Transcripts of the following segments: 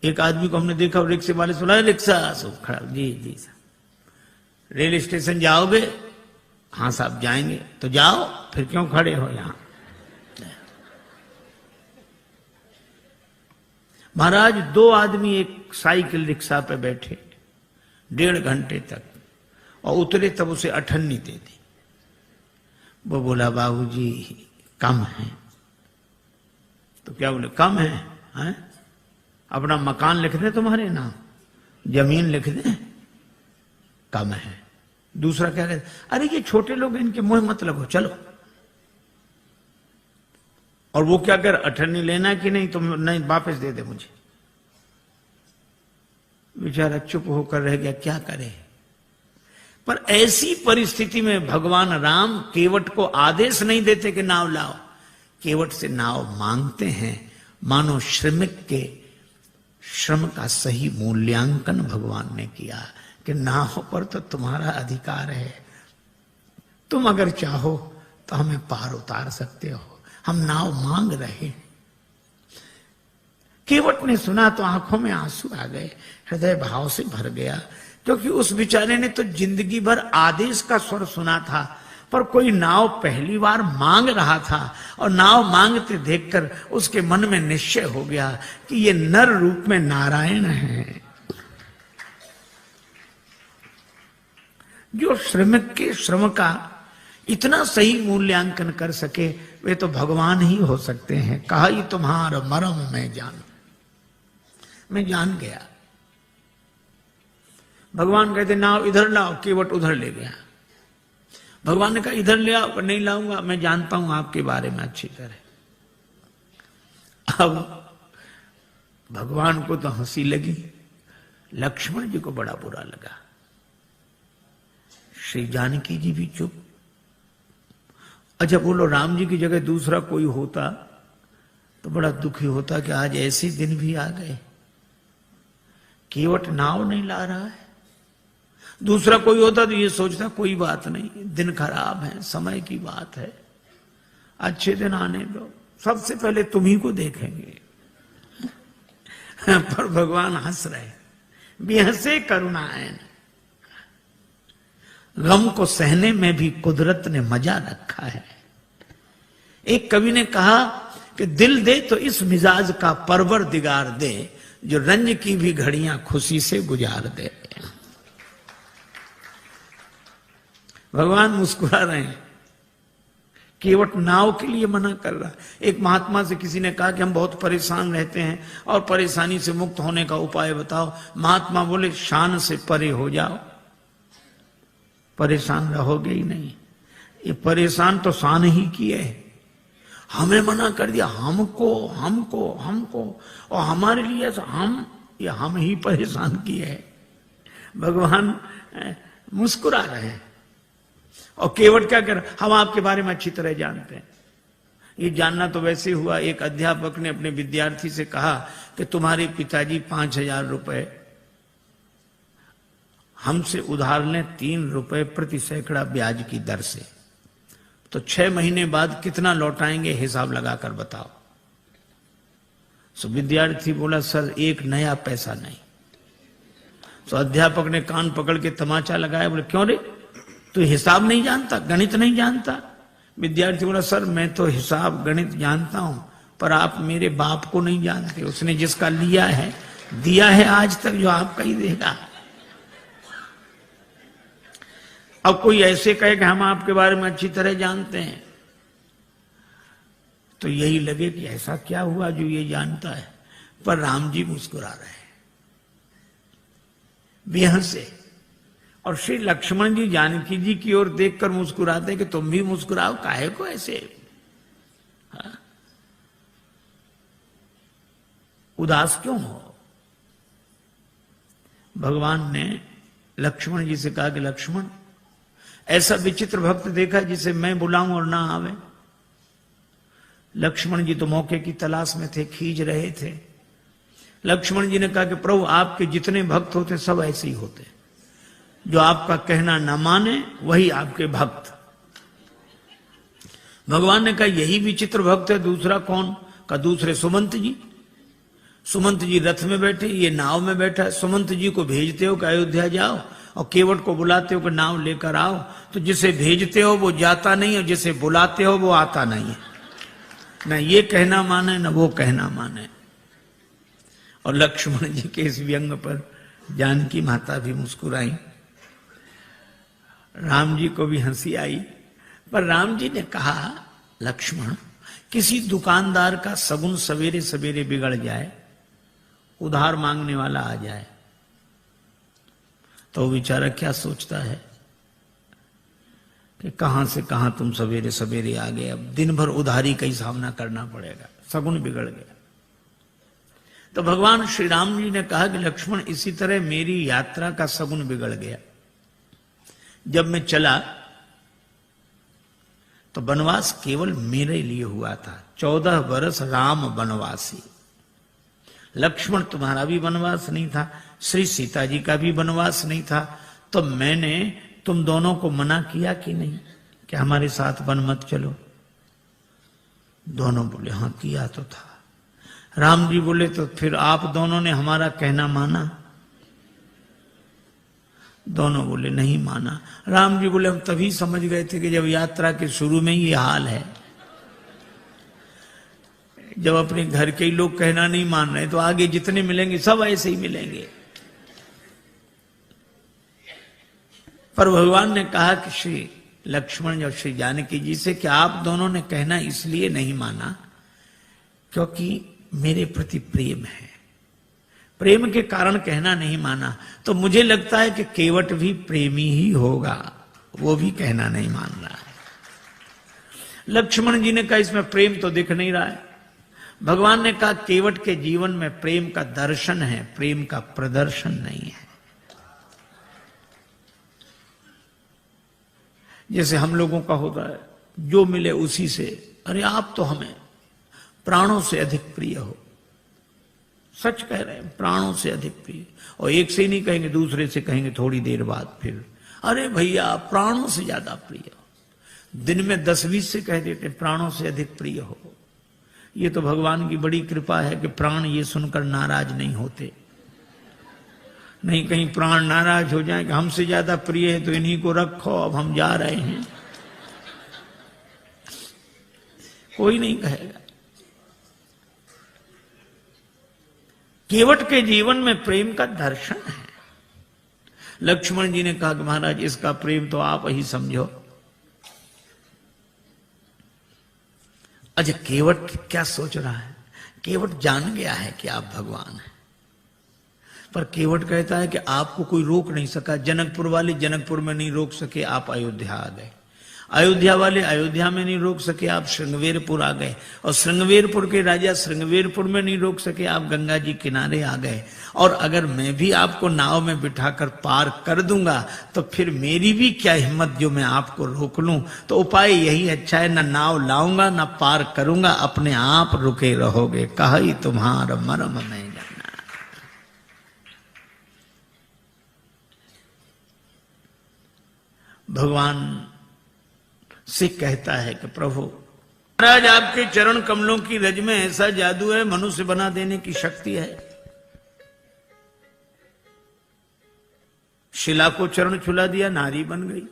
एक आदमी को हमने देखा, रिक्शे वाले सुना, रिक्शा सब खड़ा, जी जी साहब रेल स्टेशन जाओगे? हाँ साहब जाएंगे। तो जाओ, फिर क्यों खड़े हो यहां? महाराज 2 आदमी एक साइकिल रिक्शा पे बैठे 1.5 घंटे तक, और उतरे तब उसे अठन्नी दे दी। वो बोला बाबूजी कम है। तो क्या बोले? कम है? अपना मकान लिख दे तुम्हारे नाम, जमीन लिख दे, कम है। दूसरा क्या कहते? अरे ये छोटे लोग, इनके मुंह मत लगो, चलो। और वो क्या कर, अठन्नी लेना कि नहीं? तुम नहीं, वापस दे दे मुझे। बेचारा चुप होकर रह गया, क्या करे। पर ऐसी परिस्थिति में भगवान राम केवट को आदेश नहीं देते कि नाव लाओ, केवट से नाव मांगते हैं। मानो श्रमिक के श्रम का सही मूल्यांकन भगवान ने किया कि नाव पर तो तुम्हारा अधिकार है, तुम अगर चाहो तो हमें पार उतार सकते हो, हम नाव मांग रहे। केवट ने सुना तो आंखों में आंसू आ गए, हृदय भाव से भर गया, क्योंकि उस बेचारे ने तो जिंदगी भर आदेश का स्वर सुना था, पर कोई नाव पहली बार मांग रहा था, और नाव मांगते देखकर उसके मन में निश्चय हो गया कि ये नर रूप में नारायण है। जो श्रमिक के श्रम का इतना सही मूल्यांकन कर सके, वे तो भगवान ही हो सकते हैं। कहा ही तुम्हारा मरम मैं जान गया। भगवान कहते नाव इधर लाओ, केवट उधर ले गया। भगवान ने कहा इधर ले आओ, नहीं लाऊंगा, मैं जानता हूं आपके बारे में अच्छी तरह। अब भगवान को तो हंसी लगी, लक्ष्मण जी को बड़ा बुरा लगा। श्री जानकी जी भी चुप। अच्छा बोलो, राम जी की जगह दूसरा कोई होता तो बड़ा दुखी होता कि आज ऐसे दिन भी आ गए, केवट नाव नहीं ला रहा है। दूसरा कोई होता तो ये सोचता कोई बात नहीं, दिन खराब है, समय की बात है, अच्छे दिन आने दो, सबसे पहले तुम्ही को देखेंगे। पर भगवान हंस रहे, बेहसे करुणाएं। गम को सहने में भी कुदरत ने मजा रखा है। एक कवि ने कहा कि दिल दे तो इस मिजाज का परवरदिगार दे, जो रंज की भी घड़ियां खुशी से गुजार दे। भगवान मुस्कुरा रहे हैं, केवट नाव के लिए मना कर रहा। एक महात्मा से किसी ने कहा कि हम बहुत परेशान रहते हैं और परेशानी से मुक्त होने का उपाय बताओ। महात्मा बोले शान से परे हो जाओ, परेशान रहोगे ही नहीं। ये परेशान तो शान ही किए, हमें मना कर दिया, हमको और हमारे लिए हम ही परेशान किए हैं। भगवान मुस्कुरा रहे हैं। और केवट क्या कर, हम आपके बारे में अच्छी तरह जानते हैं। ये जानना तो वैसे हुआ, एक अध्यापक ने अपने विद्यार्थी से कहा कि तुम्हारे पिताजी 5,000 रुपए हमसे उधार लें 3 रुपए प्रति सैकड़ा ब्याज की दर से, तो 6 महीने बाद कितना लौटाएंगे, हिसाब लगाकर बताओ। सो विद्यार्थी बोला सर 1 नया पैसा नहीं। तो अध्यापक ने कान पकड़ के तमाचा लगाया, बोले क्यों रे, तू हिसाब नहीं जानता, गणित नहीं जानता? विद्यार्थी बोला सर मैं तो हिसाब गणित जानता हूं, पर आप मेरे बाप को नहीं जानते, उसने जिसका लिया है दिया है आज तक, जो आपका ही देगा। अब कोई ऐसे कहे कि हम आपके बारे में अच्छी तरह जानते हैं, तो यही लगे कि ऐसा क्या हुआ जो ये जानता है। पर राम जी मुस्कुरा रहे हैं बेहसे, और श्री लक्ष्मण जी जानकी जी की ओर देखकर मुस्कुराते कि तुम भी मुस्कुराओ, काहे को ऐसे उदास क्यों हो। भगवान ने लक्ष्मण जी से कहा कि लक्ष्मण, ऐसा विचित्र भक्त देखा जिसे मैं बुलाऊं और ना आवे। लक्ष्मण जी तो मौके की तलाश में थे, खींच रहे थे। लक्ष्मण जी ने कहा कि प्रभु आपके जितने भक्त होते सब ऐसे ही होते, जो आपका कहना न माने वही आपके भक्त। भगवान ने कहा यही विचित्र भक्त है, दूसरा कौन? का दूसरे सुमंत जी। सुमंत जी रथ में बैठे, ये नाव में बैठा है। सुमंत जी को भेजते हो कि अयोध्या जाओ, और केवट को बुलाते हो कि नाव लेकर आओ। तो जिसे भेजते हो वो जाता नहीं, और जिसे बुलाते हो वो आता नहीं है। न ये कहना माने न वो कहना माने। और लक्ष्मण जी के इस व्यंग पर जानकी माता भी मुस्कुराई, राम जी को भी हंसी आई। पर राम जी ने कहा, लक्ष्मण, किसी दुकानदार का सगुन सवेरे सवेरे बिगड़ जाए, उधार मांगने वाला आ जाए, तो बेचारा क्या सोचता है कि कहां से कहां तुम सवेरे सवेरे आ गए, अब दिन भर उधारी का ही सामना करना पड़ेगा, सगुन बिगड़ गया। तो भगवान श्री राम जी ने कहा कि लक्ष्मण, इसी तरह मेरी यात्रा का सगुन बिगड़ गया। जब मैं चला तो वनवास केवल मेरे लिए हुआ था। 14 वर्ष राम वनवासी। लक्ष्मण तुम्हारा भी वनवास नहीं था, श्री सीता जी का भी वनवास नहीं था। तो मैंने तुम दोनों को मना किया कि नहीं कि हमारे साथ वन मत चलो? दोनों बोले हाँ किया तो था। राम जी बोले तो फिर आप दोनों ने हमारा कहना माना? दोनों बोले नहीं माना। राम जी बोले हम तभी समझ गए थे कि जब यात्रा के शुरू में ही ये हाल है, जब अपने घर के ही लोग कहना नहीं मान रहे तो आगे जितने मिलेंगे सब ऐसे ही मिलेंगे। पर भगवान ने कहा कि श्री लक्ष्मण और श्री जानकी जी से कि आप दोनों ने कहना इसलिए नहीं माना क्योंकि मेरे प्रति प्रेम है, प्रेम के कारण कहना नहीं माना। तो मुझे लगता है कि केवट भी प्रेमी ही होगा, वो भी कहना नहीं मान रहा है। लक्ष्मण जी ने कहा इसमें प्रेम तो दिख नहीं रहा है। भगवान ने कहा केवट के जीवन में प्रेम का दर्शन है, प्रेम का प्रदर्शन नहीं है। जैसे हम लोगों का होता है, जो मिले उसी से, अरे आप तो हमें प्राणों से अधिक प्रिय हो। सच कह रहे हैं, प्राणों से अधिक प्रिय। और एक से ही नहीं कहेंगे, दूसरे से कहेंगे थोड़ी देर बाद फिर, अरे भैया प्राणों से ज्यादा प्रिय हो। दिन में 10-20 से कह देते प्राणों से अधिक प्रिय हो। ये तो भगवान की बड़ी कृपा है कि प्राण ये सुनकर नाराज नहीं होते। नहीं कहीं प्राण नाराज हो जाए कि हमसे ज्यादा प्रिय है तो इन्हीं को रखो, अब हम जा रहे हैं, कोई नहीं कहेगा। केवट के जीवन में प्रेम का दर्शन है। लक्ष्मण जी ने कहा कि महाराज इसका प्रेम तो आप ही समझो। अच्छा केवट क्या सोच रहा है? केवट जान गया है कि आप भगवान हैं, पर केवट कहता है कि आपको कोई रोक नहीं सका। जनकपुर वाले जनकपुर में नहीं रोक सके, आप अयोध्या आ गए। अयोध्या वाले अयोध्या में नहीं रोक सके, आप श्रृंगवेरपुर आ गए। और श्रृंगवेरपुर के राजा श्रृंगवेरपुर में नहीं रोक सके, आप गंगा जी किनारे आ गए। और अगर मैं भी आपको नाव में बिठाकर पार कर दूंगा तो फिर मेरी भी क्या हिम्मत जो मैं आपको रोक लूं। तो उपाय यही अच्छा है, ना नाव लाऊंगा ना पार करूंगा, अपने आप रुके रहोगे। कही तुम्हारा मरम में जाना। भगवान से कहता है कि प्रभु महाराज आपके चरण कमलों की रज में ऐसा जादू है, मनुष्य बना देने की शक्ति है। शिला को चरण छुला दिया, नारी बन गई।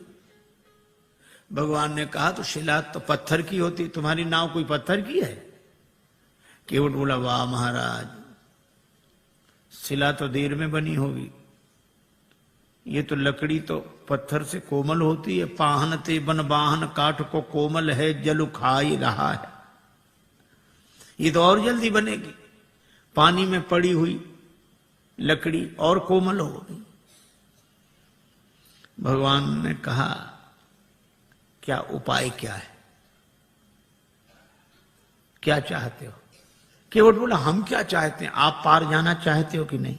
भगवान ने कहा तो शिला तो पत्थर की होती, तुम्हारी नाव कोई पत्थर की है? केवट बोला वाह महाराज, शिला तो देर में बनी होगी, ये तो लकड़ी तो पत्थर से कोमल होती है। पाहन ते बन बाहन काठ को कोमल है, जल खाई रहा है। ये तो और जल्दी बनेगी। पानी में पड़ी हुई लकड़ी और कोमल होगी। भगवान ने कहा क्या उपाय क्या है, क्या चाहते हो? केवट बोला हम क्या चाहते हैं, आप पार जाना चाहते हो कि नहीं?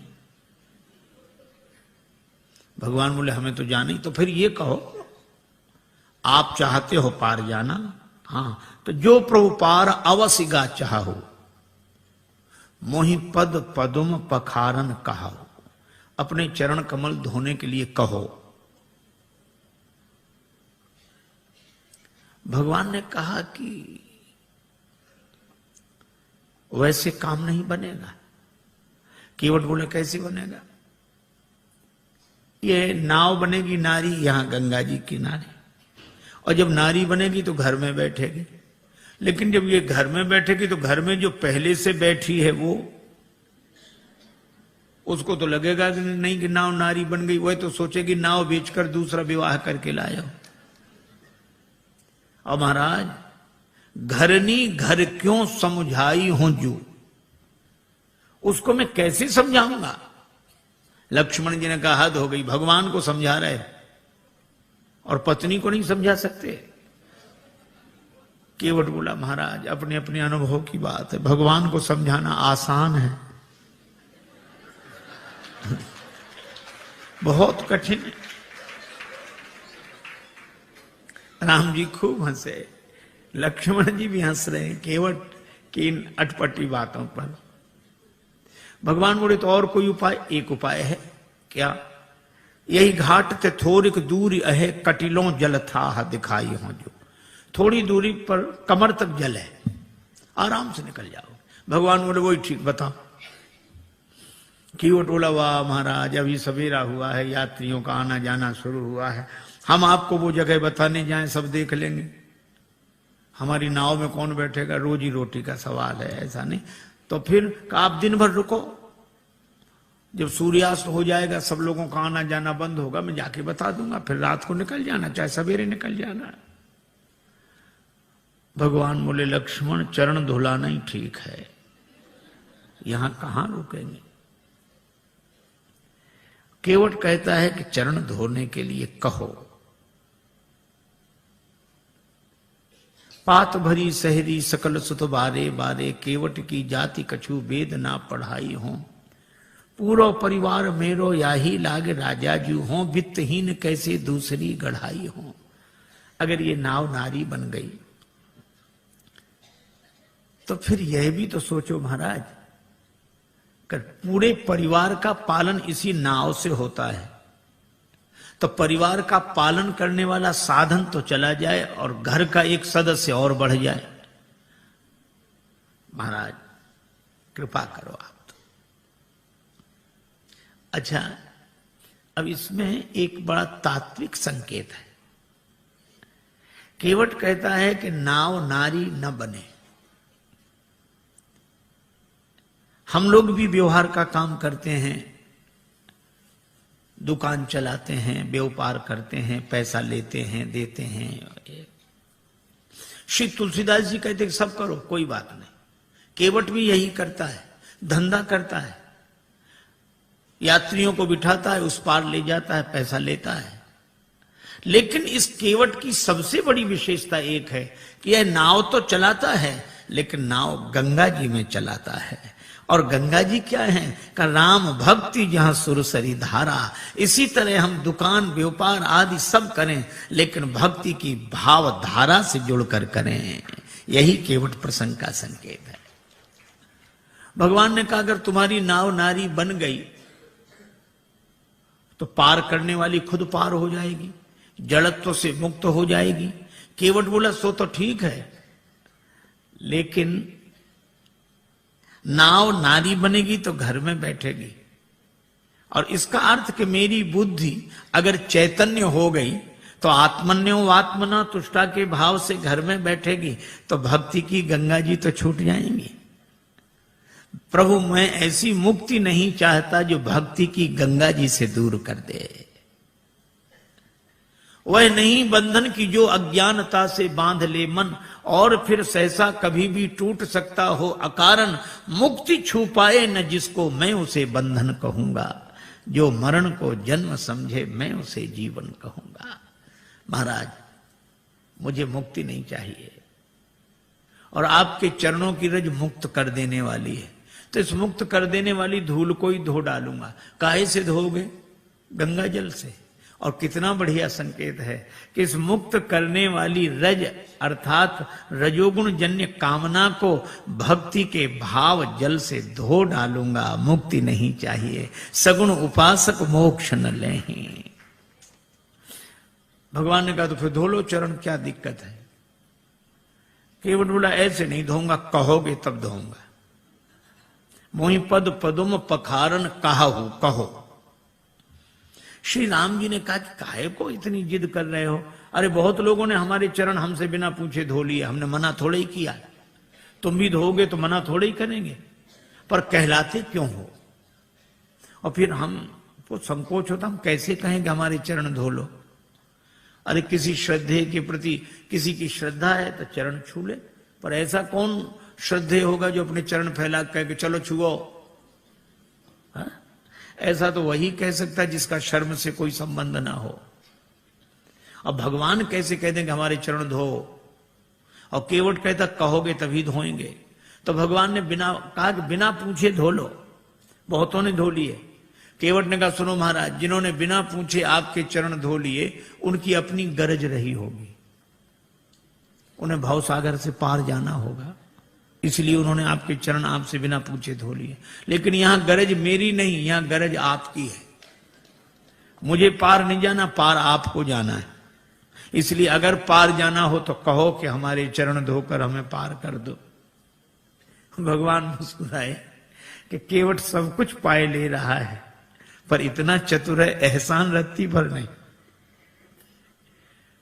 भगवान बोले हमें तो जाना ही। तो फिर ये कहो आप चाहते हो पार जाना? हाँ तो जो प्रभु पार अवसिगा चाहो, मोहि पद पदुम पखारन कहो। अपने चरण कमल धोने के लिए कहो। भगवान ने कहा कि वैसे काम नहीं बनेगा। केवट बोले कैसे बनेगा? ये नाव बनेगी नारी, यहां गंगा जी किनारे, और जब नारी बनेगी तो घर में बैठेगी। लेकिन जब ये घर में बैठेगी तो घर में जो पहले से बैठी है वो, उसको तो लगेगा कि नहीं कि नाव नारी बन गई, वह तो सोचेगी नाव बेचकर दूसरा विवाह करके लाया। और महाराज, घरनी घर क्यों समझाई हूं जू, उसको मैं कैसे समझाऊंगा? लक्ष्मण जी ने कहा हद हो गई, भगवान को समझा रहे और पत्नी को नहीं समझा सकते। केवट बोला महाराज अपने अपने अनुभव की बात है, भगवान को समझाना आसान है, बहुत कठिन है। राम जी खूब हंसे, लक्ष्मण जी भी हंस रहे हैं केवट की इन अटपटी बातों पर। भगवान बोले तो और कोई उपाय? एक उपाय है। क्या? यही घाट ते थोड़िक दूरी अहे, कटिलों जल था दिखाई हो जो, थोड़ी दूरी पर कमर तक जल है, आराम से निकल जाओ। भगवान बोले वही ठीक, बताओ। केवट बोला वाह महाराज, अभी सवेरा हुआ है, यात्रियों का आना जाना शुरू हुआ है, हम आपको वो जगह बताने जाएं सब देख लेंगे, हमारी नाव में कौन बैठेगा, रोजी रोटी का सवाल है, ऐसा नहीं। तो फिर आप दिन भर रुको, जब सूर्यास्त हो जाएगा सब लोगों का आना जाना बंद होगा, मैं जाके बता दूंगा, फिर रात को निकल जाना, चाहे सवेरे निकल जाना। भगवान बोले लक्ष्मण चरण धुलाना ही ठीक है, यहां कहां रुकेंगे। केवट कहता है कि चरण धोने के लिए कहो। पात भरी सहरी सकल सुत बारे बारे, केवट की जाति कछु वेद ना पढ़ाई हो, पूरो परिवार मेरो याही लाग राजा जू हो, वित्तहीन कैसे दूसरी गढ़ाई हो। अगर ये नाव नारी बन गई तो फिर यह भी तो सोचो महाराज, कर पूरे परिवार का पालन इसी नाव से होता है, तो परिवार का पालन करने वाला साधन तो चला जाए और घर का एक सदस्य और बढ़ जाए। महाराज कृपा करो आप तो। अच्छा, अब इसमें एक बड़ा तात्विक संकेत है। केवट कहता है कि नाव नारी न बने। हम लोग भी व्यवहार का काम करते हैं, दुकान चलाते हैं, व्यापार करते हैं, पैसा लेते हैं, देते हैं। श्री तुलसीदास जी कहते कि सब करो, कोई बात नहीं। केवट भी यही करता है, धंधा करता है, यात्रियों को बिठाता है, उस पार ले जाता है, पैसा लेता है। लेकिन इस केवट की सबसे बड़ी विशेषता एक है कि यह नाव तो चलाता है, लेकिन नाव गंगा जी में चलाता है। और गंगा जी क्या है? का राम भक्ति जहां सुरसरी धारा। इसी तरह हम दुकान व्यापार आदि सब करें, लेकिन भक्ति की भाव धारा से जुड़कर करें। यही केवट प्रसंग का संकेत है। भगवान ने कहा अगर तुम्हारी नाव नारी बन गई तो पार करने वाली खुद पार हो जाएगी, जड़त्व से मुक्त हो जाएगी। केवट बोला सो तो ठीक है, लेकिन नाव नारी बनेगी तो घर में बैठेगी, और इसका अर्थ कि मेरी बुद्धि अगर चैतन्य हो गई तो आत्मन्यो आत्मना तुष्टा के भाव से घर में बैठेगी, तो भक्ति की गंगा जी तो छूट जाएंगी। प्रभु मैं ऐसी मुक्ति नहीं चाहता जो भक्ति की गंगा जी से दूर कर दे। वह नहीं बंधन की जो अज्ञानता से बांध ले मन, और फिर सहसा कभी भी टूट सकता हो अकारण। मुक्ति छू पाए न जिसको मैं उसे बंधन कहूंगा, जो मरण को जन्म समझे मैं उसे जीवन कहूंगा। महाराज मुझे मुक्ति नहीं चाहिए, और आपके चरणों की रज मुक्त कर देने वाली है, तो इस मुक्त कर देने वाली धूल को ही धो डालूंगा। काहे से धोगे? गंगा जल से। और कितना बढ़िया संकेत है कि इस मुक्त करने वाली रज अर्थात रजोगुण जन्य कामना को भक्ति के भाव जल से धो डालूंगा। मुक्ति नहीं चाहिए, सगुण उपासक मोक्ष न लें। भगवान ने कहा तो फिर धो लो चरण, क्या दिक्कत है? केवट बोला ऐसे नहीं धोऊंगा, कहोगे तब धोऊंगा। मोहि पद पदुम पखारन कहाहू कहो। श्री राम जी ने कहा कि काहे को इतनी जिद कर रहे हो? अरे बहुत लोगों ने हमारे चरण हमसे बिना पूछे धो लिए, हमने मना थोड़े ही किया। तुम भी धोगे तो मना थोड़े ही करेंगे, पर कहलाते क्यों हो? और फिर हमको संकोच होता, हम कैसे कहेंगे हमारे चरण धो लो? अरे किसी श्रद्धे के प्रति किसी की श्रद्धा है तो चरण छू ले, पर ऐसा कौन श्रद्धेय होगा जो अपने चरण फैला कह के चलो छुओ? ऐसा तो वही कह सकता है जिसका शर्म से कोई संबंध ना हो। अब भगवान कैसे कह देंगे हमारे चरण धो? और केवट कहता कहोगे तभी धोएंगे। तो भगवान ने बिना कहा कि बिना पूछे धो लो। बहुतों ने धो लिए। केवट ने कहा सुनो महाराज, जिन्होंने बिना पूछे आपके चरण धो लिए उनकी अपनी गरज रही होगी, उन्हें भवसागर से पार जाना होगा, इसलिए उन्होंने आपके चरण आपसे बिना पूछे धो लिए। लेकिन यहां गरज मेरी नहीं, यहां गरज आपकी है। मुझे पार नहीं जाना, पार आपको जाना है। इसलिए अगर पार जाना हो तो कहो कि हमारे चरण धोकर हमें पार कर दो। भगवान मुस्कुराए कि केवट सब कुछ पाए ले रहा है, पर इतना चतुर है एहसान रत्ती भर नहीं।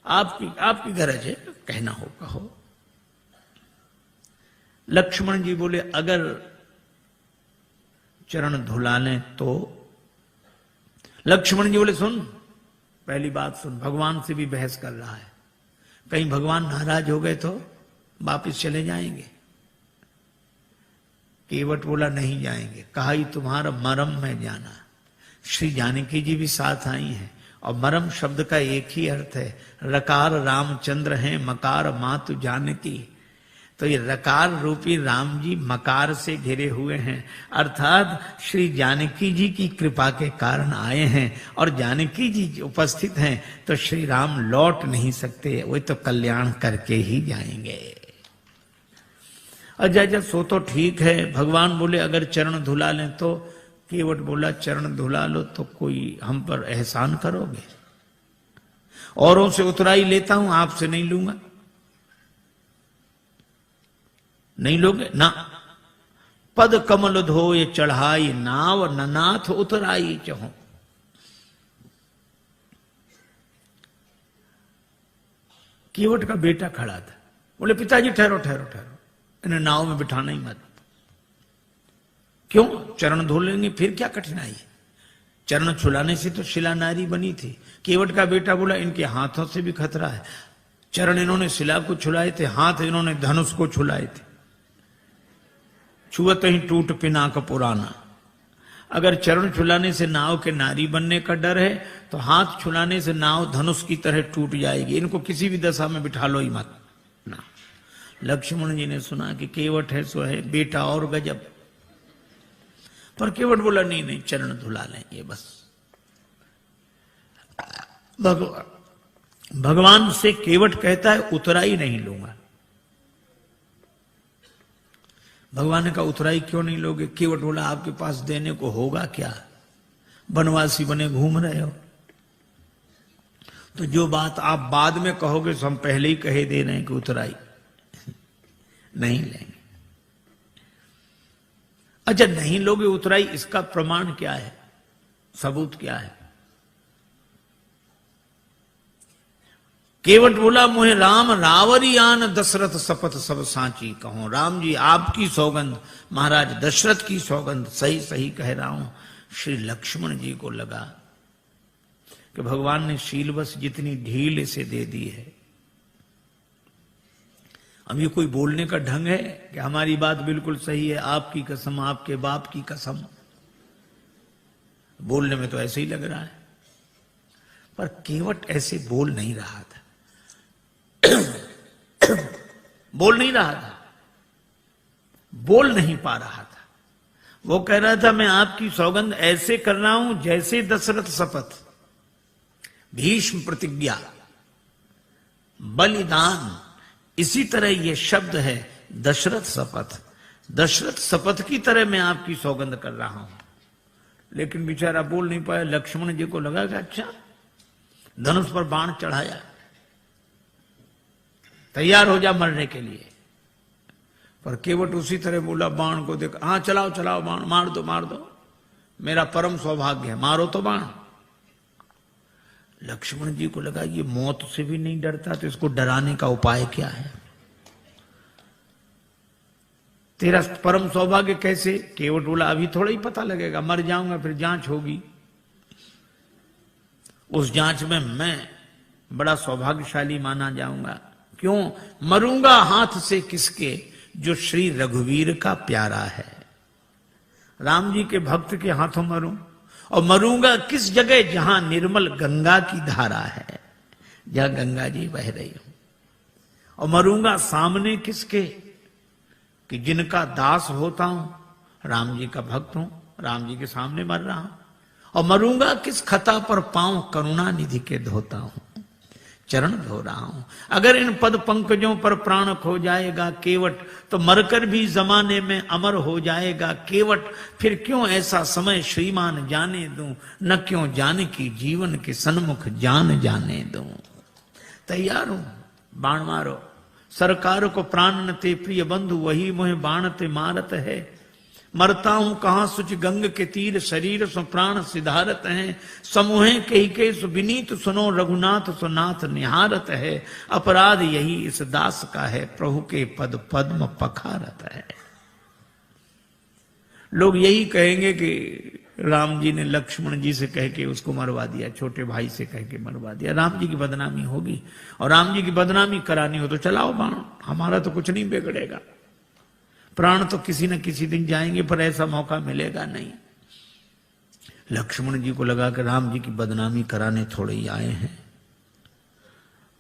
आपकी गरज है, कहना हो कहो। लक्ष्मण जी बोले अगर चरण धुला लें तो? लक्ष्मण जी बोले सुन, पहली बात सुन, भगवान से भी बहस कर रहा है, कहीं भगवान नाराज हो गए तो वापिस चले जाएंगे। केवट बोला नहीं जाएंगे। कहा ही तुम्हारा मरम में जाना। श्री जानकी जी भी साथ आई हैं, और मरम शब्द का एक ही अर्थ है, रकार रामचंद्र हैं, मकार मातु जानकी। तो ये रकार रूपी राम जी मकार से घिरे हुए हैं, अर्थात श्री जानकी जी की कृपा के कारण आए हैं, और जानकी जी उपस्थित हैं तो श्री राम लौट नहीं सकते, वे तो कल्याण करके ही जाएंगे। अच्छा सो तो ठीक है। भगवान बोले अगर चरण धुला लें तो? केवट बोला चरण धुला लो तो कोई हम पर एहसान करोगे? औरों से उतराई लेता हूं, आपसे नहीं लूंगा। नहीं लोगे ना? पद कमल धोए चढ़ाई नाव, ननाथ उतराई चहो। केवट का बेटा खड़ा था, बोले पिताजी ठहरो ठहरो ठहरो, इन्हें नाव में बिठाना ही मत। क्यों? चरण धो लेंगे, फिर क्या कठिनाई है? चरण छुलाने से तो शिला नारी बनी थी। केवट का बेटा बोला इनके हाथों से भी खतरा है। चरण इन्होंने शिला को छुलाए थे, हाथ इन्होंने धनुष को छुलाए थे। छुअत ही टूट पिनाक पुराना। अगर चरण छुलाने से नाव के नारी बनने का डर है तो हाथ छुलाने से नाव धनुष की तरह टूट जाएगी। इनको किसी भी दशा में बिठा लो ही मत ना। लक्ष्मण जी ने सुना कि केवट है सो है, बेटा और गजब। पर केवट बोला नहीं नहीं, चरण धुला लेंगे बस। भगवान से केवट कहता है उतराई नहीं लूंगा। भगवान ने कहा उतराई क्यों नहीं लोगे? केवट बोला आपके पास देने को होगा क्या? बनवासी बने घूम रहे हो। तो जो बात आप बाद में कहोगे तो हम पहले ही कहे दे रहे हैं कि उतराई नहीं लेंगे। अच्छा नहीं लोगे उतराई, इसका प्रमाण क्या है? सबूत क्या है? केवट बोला मोहे राम रावरी आन दशरथ शपथ सब सांची कहो। राम जी आपकी सौगंध, महाराज दशरथ की सौगंध, सही सही कह रहा हूं। श्री लक्ष्मण जी को लगा कि भगवान ने शीलवश जितनी ढील इसे दे दी है, अब ये कोई बोलने का ढंग है कि हमारी बात बिल्कुल सही है, आपकी कसम, आपके बाप की कसम। बोलने में तो ऐसे ही लग रहा है, पर केवट ऐसे बोल नहीं रहा था। बोल नहीं रहा था, बोल नहीं पा रहा था। वो कह रहा था मैं आपकी सौगंध ऐसे कर रहा हूं जैसे दशरथ शपथ, भीष्म प्रतिज्ञा, बलिदान, इसी तरह ये शब्द है दशरथ शपथ। दशरथ शपथ की तरह मैं आपकी सौगंध कर रहा हूं। लेकिन बेचारा बोल नहीं पाया। लक्ष्मण जी को लगा कि अच्छा, धनुष पर बाण चढ़ाया, तैयार हो जा मरने के लिए। पर केवट उसी तरह बोला, बाण को देख, हाँ चलाओ चलाओ बाण, मार दो मार दो, मेरा परम सौभाग्य है, मारो तो बाण। लक्ष्मण जी को लगा ये मौत से भी नहीं डरता, तो इसको डराने का उपाय क्या है? तेरा परम सौभाग्य कैसे? केवट बोला, अभी थोड़ा ही पता लगेगा, मर जाऊंगा फिर जांच होगी, उस जांच में मैं बड़ा सौभाग्यशाली माना जाऊंगा। क्यों? मरूंगा हाथ से किसके, जो श्री रघुवीर का प्यारा है। राम जी के भक्त के हाथों मरूं, और मरूंगा किस जगह, जहां निर्मल गंगा की धारा है, जहां गंगा जी बह रही हूं। और मरूंगा सामने किसके, कि जिनका दास होता हूं, राम जी का भक्त हूं, राम जी के सामने मर रहा हूं। और मरूंगा किस खता पर, पांव करुणा निधि के धोता हूं, चरण धो रहा हूं। अगर इन पद पंकजों पर प्राण खो जाएगा केवट, तो मरकर भी जमाने में अमर हो जाएगा केवट। फिर क्यों ऐसा समय श्रीमान जाने दूं, न क्यों जाने की जीवन के सन्मुख जान जाने दूं। तैयार हूं, बाण मारो। सरकार को प्राण न ते प्रिय बंधु, वही मोहे बाण ते मारत है। मरता हूं कहां सुच गंग के तीर, शरीर सो प्राण सिधारत है। समूहे कही के सु विनीत सुनो, रघुनाथ सो नाथ निहारत है। अपराध यही इस दास का है, प्रभु के पद पद्म पखारत है। लोग यही कहेंगे कि राम जी ने लक्ष्मण जी से कह के उसको मरवा दिया, छोटे भाई से कह के मरवा दिया। राम जी की बदनामी होगी, और राम जी की बदनामी करानी हो तो चलाओ बाण, हमारा तो कुछ नहीं बिगड़ेगा। प्राण तो किसी न किसी दिन जाएंगे, पर ऐसा मौका मिलेगा नहीं। लक्ष्मण जी को लगा कि राम जी की बदनामी कराने थोड़े ही आए हैं,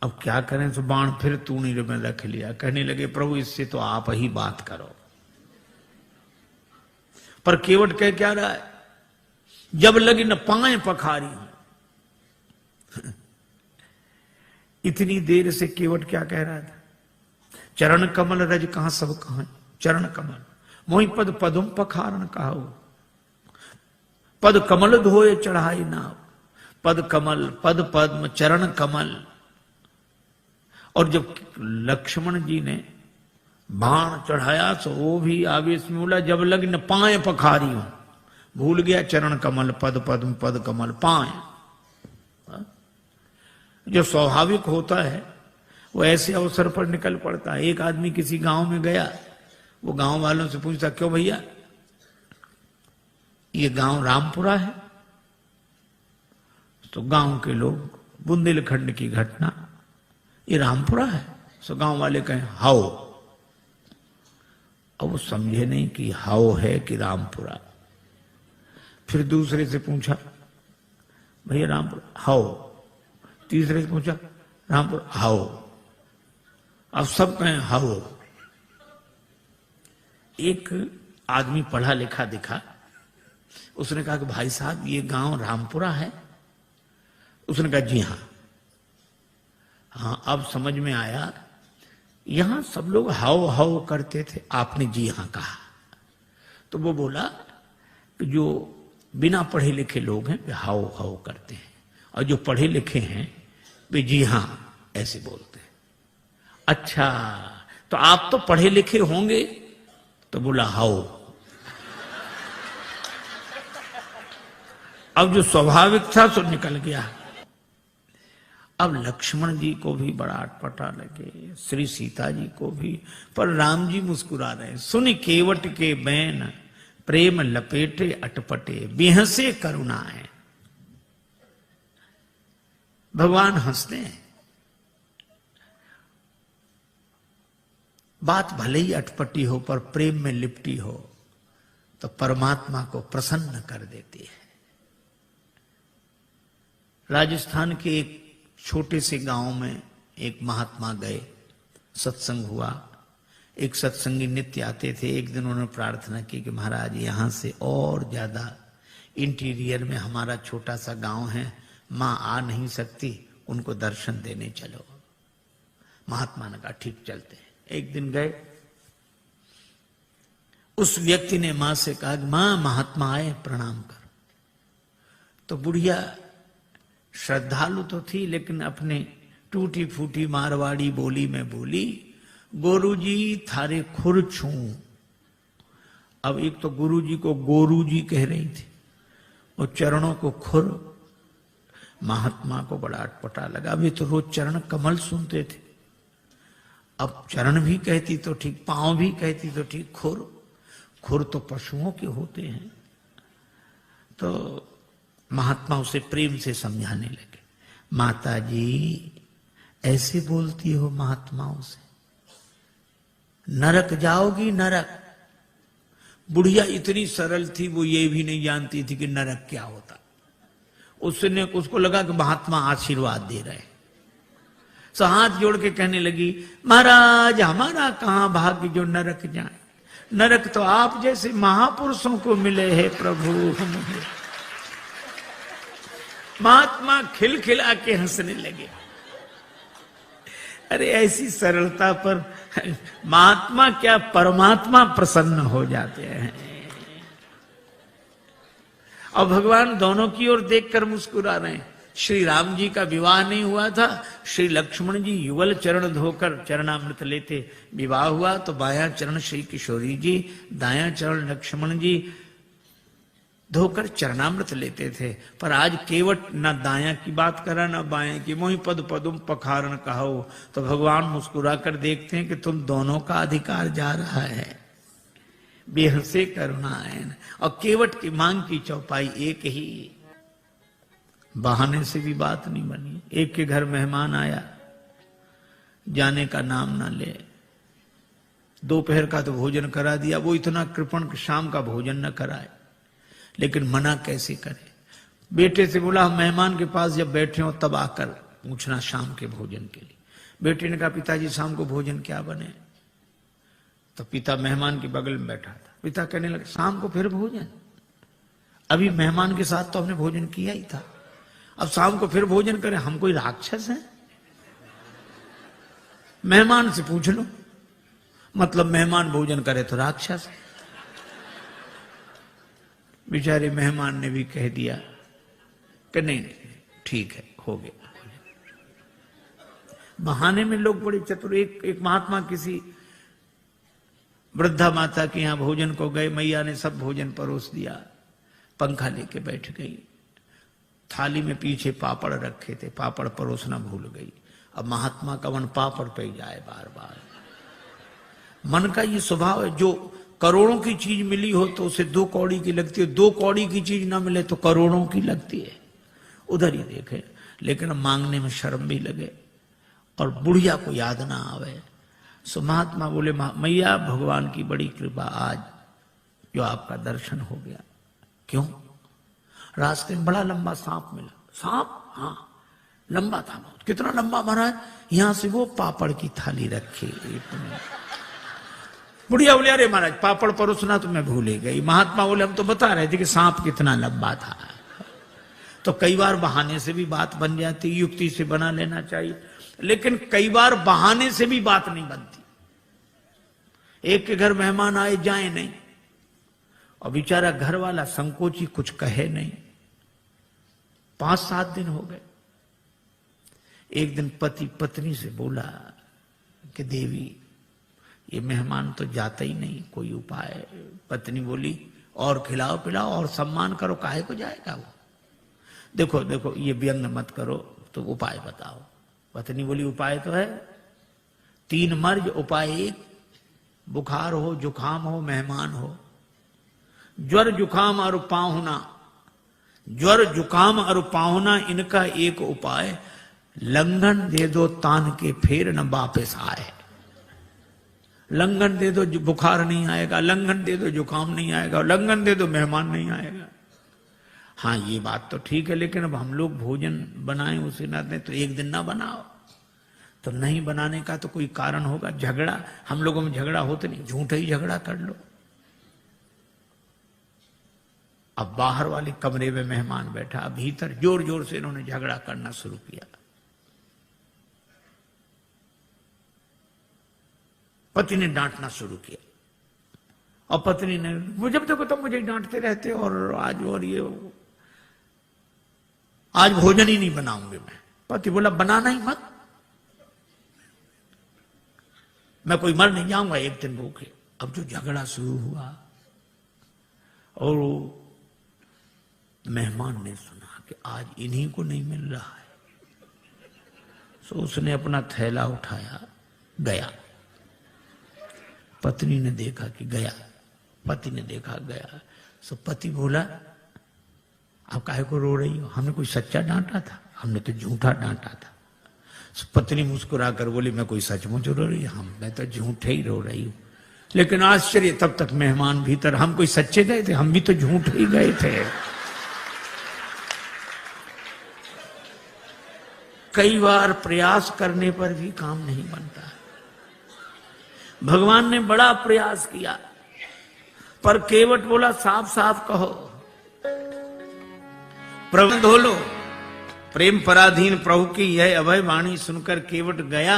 अब क्या करें। तो बाण फिर तूणी में रख लिया। कहने लगे, प्रभु इससे तो आप ही बात करो। पर केवट कह क्या रहा है, जब लगी न पाए पखारी हूं। इतनी देर से केवट क्या कह रहा था, चरण कमल रज कहां सब कहां, चरण कमल मोहि पद पदुम पखारन कहाऊ। पद कमल धोए चढ़ाई नाव, पद कमल पद पद्म चरण कमल। और जब लक्ष्मण जी ने बाण चढ़ाया तो वो भी आवेश में बोला, जब लग न पाए पखारी हूं। भूल गया चरण कमल पद पद्म पद कमल पाए। जो स्वाभाविक होता है वो ऐसे अवसर पर निकल पड़ता है। एक आदमी किसी गांव में गया, वो गांव वालों से पूछता, क्यों भैया ये गांव रामपुरा है? तो गांव के लोग, बुंदेलखंड की घटना, ये रामपुरा है? तो गांव वाले कहें हाओ। अब वो समझे नहीं कि हाओ है कि रामपुरा। फिर दूसरे से पूछा, भैया रामपुरा हाओ। तीसरे से पूछा, रामपुरा हाओ। अब सब कहें हाओ। एक आदमी पढ़ा लिखा दिखा, उसने कहा कि भाई साहब ये गांव रामपुरा है? उसने कहा जी हां। हाँ, अब समझ में आया, यहां सब लोग हाओ हाओ करते थे, आपने जी हां कहा। तो वो बोला कि जो बिना पढ़े लिखे लोग हैं वे हाओ हाओ करते हैं, और जो पढ़े लिखे हैं वे जी हां ऐसे बोलते हैं। अच्छा, तो आप तो पढ़े लिखे होंगे? तो बोला हाओ। अब जो स्वाभाविक था सो निकल गया। अब लक्ष्मण जी को भी बड़ा अटपटा लगे, श्री सीता जी को भी, पर राम जी मुस्कुरा रहे। सुन केवट के बैन, प्रेम लपेटे अटपटे, बिहसे करुणाएं। भगवान हंसते हैं। बात भले ही अटपटी हो पर प्रेम में लिपटी हो तो परमात्मा को प्रसन्न कर देती है। राजस्थान के एक छोटे से गांव में एक महात्मा गए, सत्संग हुआ। एक सत्संगी नित्य आते थे। एक दिन उन्होंने प्रार्थना की कि महाराज यहां से और ज्यादा इंटीरियर में हमारा छोटा सा गांव है, मां आ नहीं सकती, उनको दर्शन देने चलो। महात्मा ने कहा ठीक चलते हैं। एक दिन गए, उस व्यक्ति ने मां से कहा, मां महात्मा आए प्रणाम कर। तो बुढ़िया श्रद्धालु तो थी, लेकिन अपने टूटी फूटी मारवाड़ी बोली में बोली, गोरुजी थारे खुर छू। अब एक तो गुरुजी को गोरू जी कह रही थी, और चरणों को खुर। महात्मा को बड़ा अटपटा लगा। अभी तो रोज चरण कमल सुनते थे, अब चरण भी कहती तो ठीक, पांव भी कहती तो ठीक, खुर। खुर तो पशुओं के होते हैं। तो महात्मा उसे प्रेम से समझाने लगे, माता जी ऐसे बोलती हो महात्माओं से, नरक जाओगी नरक। बुढ़िया इतनी सरल थी, वो ये भी नहीं जानती थी कि नरक क्या होता। उसको लगा कि महात्मा आशीर्वाद दे रहे हैं, सो हाथ जोड़ के कहने लगी, महाराज हमारा कहां भाग्य जो नरक जाए, नरक तो आप जैसे महापुरुषों को मिले हैं प्रभु। महात्मा खिलखिला के हंसने लगे। अरे ऐसी सरलता पर महात्मा क्या परमात्मा प्रसन्न हो जाते हैं। और भगवान दोनों की ओर देखकर मुस्कुरा रहे हैं। श्री राम जी का विवाह नहीं हुआ था, श्री लक्ष्मण जी युगल चरण धोकर चरणामृत लेते। विवाह हुआ तो बायां चरण श्री किशोरी जी, दायां चरण लक्ष्मण जी धोकर चरणामृत लेते थे। पर आज केवट न दायां की बात करा न बायां की, मोहि पद पदुम पखारन कहो। तो भगवान मुस्कुरा कर देखते हैं कि तुम दोनों का अधिकार जा रहा है। बेहसे करुणायन। और केवट की मांग की चौपाई एक ही, बहाने से भी बात नहीं बनी। एक के घर मेहमान आया, जाने का नाम ना ले। दोपहर का तो भोजन करा दिया, वो इतना कृपण शाम का भोजन न कराए, लेकिन मना कैसे करे। बेटे से बोला मेहमान के पास जब बैठे हो तब आकर पूछना शाम के भोजन के लिए। बेटे ने कहा पिताजी शाम को भोजन क्या बने। तो पिता मेहमान के बगल में बैठा था। पिता कहने लगे शाम को फिर भोजन, अभी मेहमान के साथ तो हमने भोजन किया ही था, अब शाम को फिर भोजन करें, हम कोई राक्षस हैं? मेहमान से पूछ लो, मतलब मेहमान भोजन करे तो राक्षस। बेचारे मेहमान ने भी कह दिया कि नहीं ठीक है, हो गया। बहाने में लोग बड़े चतुर। एक महात्मा किसी वृद्धा माता के यहां भोजन को गए, मैया ने सब भोजन परोस दिया, पंखा लेके बैठ गई। थाली में पीछे पापड़ रखे थे, पापड़ परोसना भूल गई। अब महात्मा का मन पापड़ पे जाए बार बार। मन का ये स्वभाव है, जो करोड़ों की चीज मिली हो तो उसे 2 कौड़ी की लगती है, 2 कौड़ी की चीज ना मिले तो करोड़ों की लगती है। उधर ही देखे, लेकिन मांगने में शर्म भी लगे और बुढ़िया को याद ना आवे। सो महात्मा बोले मैया भगवान की बड़ी कृपा, आज जो आपका दर्शन हो गया। क्यों? रास्ते में बड़ा लंबा सांप मिला। सांप? हाँ लंबा था बहुत। कितना लंबा महाराज? यहां से वो पापड़ की थाली रखी। बुढ़िया बोले अरे महाराज पापड़ परोसना तो मैं भूल ही गई। महात्मा बोले हम तो बता रहे थे कि सांप कितना लंबा था। तो कई बार बहाने से भी बात बन जाती, युक्ति से बना लेना चाहिए, लेकिन कई बार बहाने से भी बात नहीं बनती। एक के घर मेहमान आए जाए नहीं, और बेचारा घर वाला संकोची कुछ कहे नहीं। 5-7 दिन हो गए। एक दिन पति पत्नी से बोला कि देवी ये मेहमान तो जाता ही नहीं, कोई उपाय। पत्नी बोली और खिलाओ पिलाओ और सम्मान करो, काहे को जाएगा वो। देखो देखो ये व्यंग मत करो, तो उपाय बताओ। पत्नी बोली उपाय तो है 3 मर्ज, उपाय 1। बुखार हो, जुखाम हो, मेहमान हो। ज्वर जुखाम और पाहुना, ज्वर जुखाम और पाहुना, इनका एक उपाय, लंघन दे दो तान के फिर न वापस आए। लंघन दे दो बुखार नहीं आएगा, लंघन दे दो जुकाम नहीं आएगा, लंघन दे दो मेहमान नहीं आएगा। हाँ ये बात तो ठीक है, लेकिन अब हम लोग भोजन बनाएं उसे ना दें तो एक दिन ना बनाओ। तो नहीं बनाने का तो कोई कारण होगा। झगड़ा, हम लोगों में झगड़ा होता नहीं, झूठा ही झगड़ा कर लो। अब बाहर वाले कमरे में मेहमान बैठा, भीतर जोर जोर से इन्होंने झगड़ा करना शुरू किया। पति ने डांटना शुरू किया, और पत्नी ने वो जब देखो तब मुझे डांटते रहते, और आज भोजन ही नहीं बनाऊंगी मैं। पति बोला बनाना ही मत। मैं कोई मर नहीं जाऊंगा एक दिन भूखे। अब जो झगड़ा शुरू हुआ और मेहमान ने सुना कि आज इन्हीं को नहीं मिल रहा है, तो उसने अपना थैला उठाया गया। पत्नी ने देखा कि गया, पति ने देखा गया। सो पति बोला आप काहे को रो रही हो, हमने कोई सच्चा डांटा था, हमने तो झूठा डांटा था। सो पत्नी मुस्कुरा कर बोली मैं कोई सचमुच रो रही हूं, मैं तो झूठे ही रो रही हूं। लेकिन आश्चर्य, तब तक मेहमान भीतर, हम कोई सच्चे गए थे, हम भी तो झूठे ही गए थे। कई बार प्रयास करने पर भी काम नहीं बनता। भगवान ने बड़ा प्रयास किया पर केवट बोला साफ साफ कहो, प्रबंध हो लो। प्रेम पराधीन प्रभु की यह अभय वाणी सुनकर केवट गया,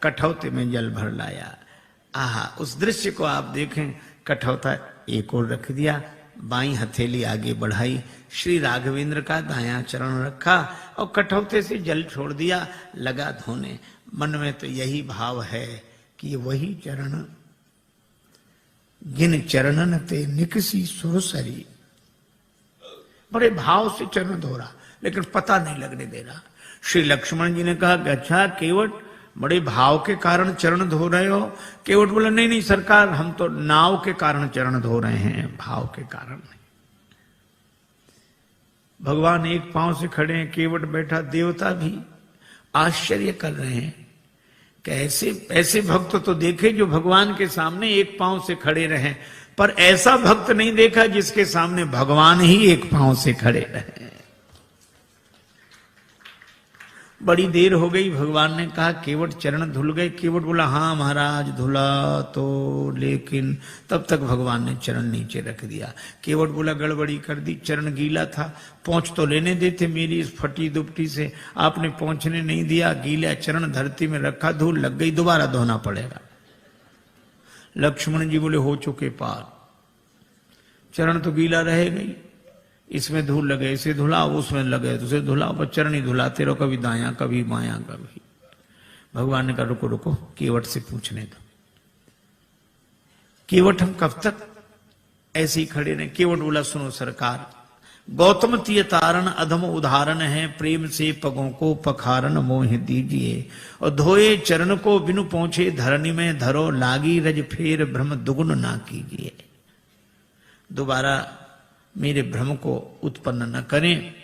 कठौते में जल भर लाया। आहा, उस दृश्य को आप देखें। कठौता एक और रख दिया, बाई हथेली आगे बढ़ाई, श्री राघवेंद्र का दायां चरण रखा और कठौते से जल छोड़ दिया, लगा धोने। मन में तो यही भाव है कि वही चरण जिन चरणन ते निकसी सुरसरी, बड़े भाव से चरण धो रहा लेकिन पता नहीं लगने दे रहा। श्री लक्ष्मण जी ने कहा अच्छा केवट बड़े भाव के कारण चरण धो रहे हो? केवट बोला नहीं नहीं सरकार, हम तो नाव के कारण चरण धो रहे हैं, भाव के कारण नहीं। भगवान एक पांव से खड़े हैं, केवट बैठा, देवता भी आश्चर्य कर रहे हैं कि ऐसे भक्त तो देखे जो भगवान के सामने एक पांव से खड़े रहे, पर ऐसा भक्त नहीं देखा जिसके सामने भगवान ही एक पांव से खड़े रहे। बड़ी देर हो गई, भगवान ने कहा केवट चरण धुल गए? केवट बोला हाँ महाराज धुला तो, लेकिन तब तक भगवान ने चरण नीचे रख दिया। केवट बोला गड़बड़ी कर दी, चरण गीला था, पहुंच तो लेने देते मेरी इस फटी दुपटी से, आपने पहुंचने नहीं दिया, गीला चरण धरती में रखा, धूल लग गई, दोबारा धोना पड़ेगा। लक्ष्मण जी बोले हो चुके पार, चरण तो गीला रहेगा ही, इसमें धूल लगे इसे धुलाओ, उसमें लगे तो उसे धुलाओ, बस चरण ही धुलाते रहो, कभी दायां कभी बायां कभी। भगवान ने कहा रुको रुको, केवट से पूछने दो। केवट हम कब तक ऐसे ही खड़े रहे? केवट बोला सुनो सरकार, गौतम तीय तारण अधम उदाहरण है, प्रेम से पगों को पखारन मोह दीजिए, और धोए चरण को बिनु पहुंचे धरनी में धरो, लागी रज फेर भ्रम दुगुन ना कीजिए। दोबारा मेरे भ्रम को उत्पन्न न करें।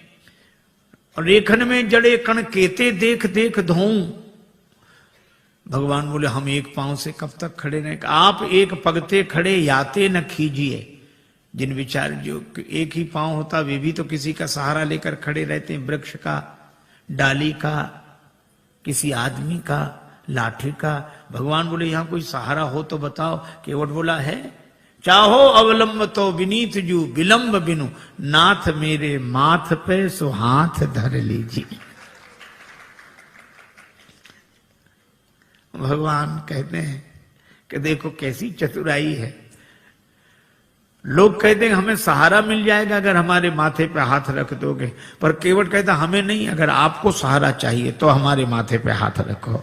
और रेखन में जड़े कण केते देख देख धोऊं। भगवान बोले हम एक पांव से कब तक खड़े रहें? आप एक पगते खड़े याते न खीजिए। जिन विचार जो एक ही पांव होता वे भी तो किसी का सहारा लेकर खड़े रहते हैं, वृक्ष का, डाली का, किसी आदमी का, लाठी का। भगवान बोले यहां कोई सहारा हो तो बताओ। केवट बोला है, चाहो अवलंब तो विनीत जू, विलंब बिनु नाथ मेरे माथ पे सो हाथ धर लीजिए। भगवान कहते हैं कि देखो कैसी चतुराई है। लोग कहते हैं हमें सहारा मिल जाएगा अगर हमारे माथे पे हाथ रख दोगे, पर केवट कहता हमें नहीं, अगर आपको सहारा चाहिए तो हमारे माथे पे हाथ रखो।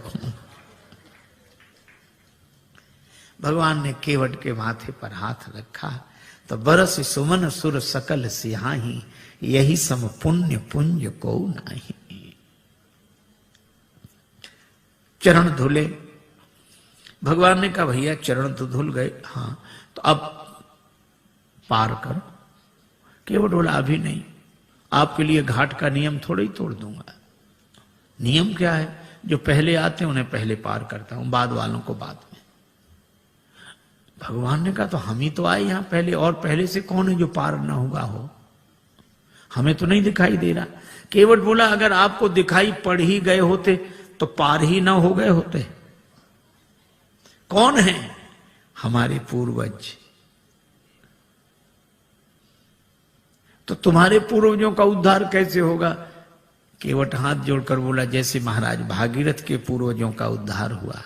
भगवान ने केवट के माथे पर हाथ रखा तो बरस सुमन सुर सकल सिहाही, यही सम पुण्य पुंज को नहीं। चरण धुले। भगवान ने कहा भैया चरण तो धुल गए, हाँ तो अब पार करो। केवट बोला अभी नहीं, आपके लिए घाट का नियम थोड़ा ही तोड़ दूंगा। नियम क्या है? जो पहले आते हैं उन्हें पहले पार करता हूं, बाद वालों को बाद में। भगवान ने कहा तो हम ही तो आए यहां पहले, और पहले से कौन है जो पार ना हुआ हो? हमें तो नहीं दिखाई दे रहा। केवट बोला अगर आपको दिखाई पड़ ही गए होते तो पार ही ना हो गए होते। कौन है? हमारे पूर्वज। तो तुम्हारे पूर्वजों का उद्धार कैसे होगा? केवट हाथ जोड़कर बोला जैसे महाराज भागीरथ के पूर्वजों का उद्धार हुआ।